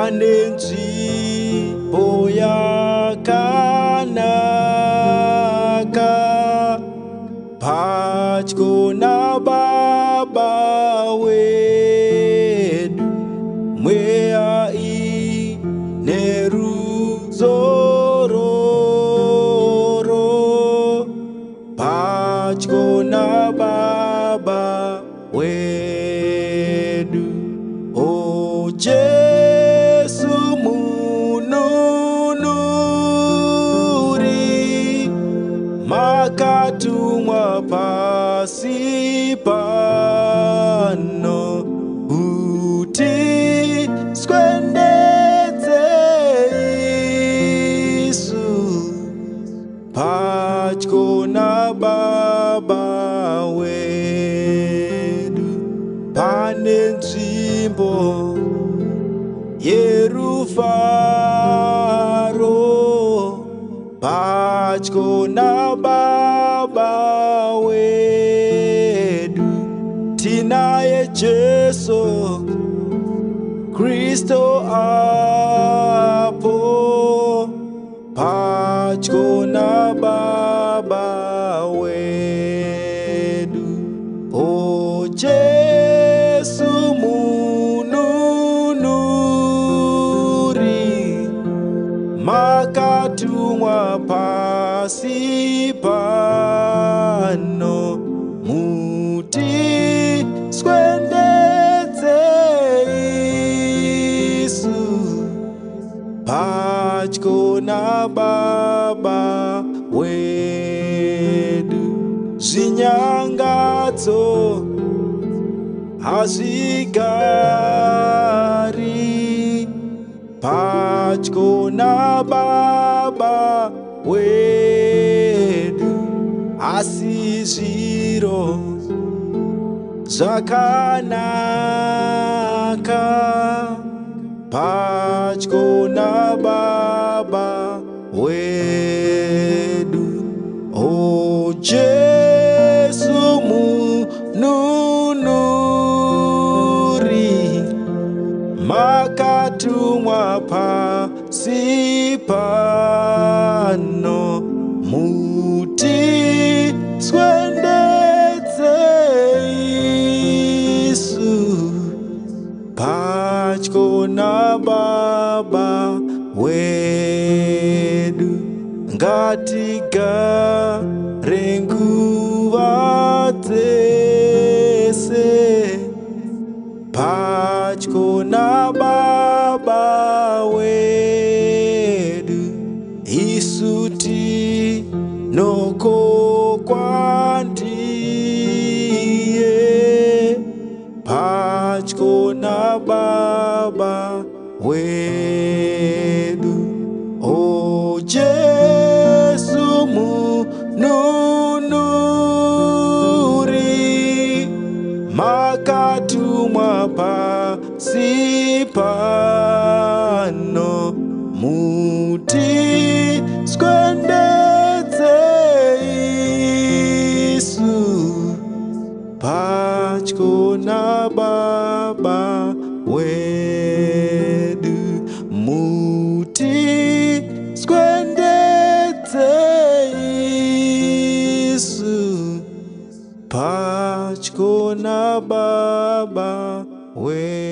pane nzvimbo yakanaka padyo naBaba wedu, mweya ine ruzororo padyo naBaba wedu. O Jesu mununuri, makatumwa pasi pano kuti swendedze isu padyo naBaba wedu. Pane nzvimbo yerufaro padyo naBaba wedu. Tinaye Jesu Kristo apo padyo naBaba wedu. O Jesu mununuri, makatumwa pasi pano muti swendedze isu padyo naBaba wedu. Zvinyangadzo hazvigari padyo naBaba wedu, asi zviro zvakanaka padyo naBaba wedu. O Jesu mununuri, makatumwa pasi pano muti swendedze isu padyo naBaba wedu. Ngatigare nguva dzese padyo naBaba wedu. Isu tinokokwa ndiye padyo naBaba wedu. O Jesu mununuri, makatumwa pasi pano muti swendedze isu padyo naBaba wedu. Muti swendedze isu padyo naBaba wedu.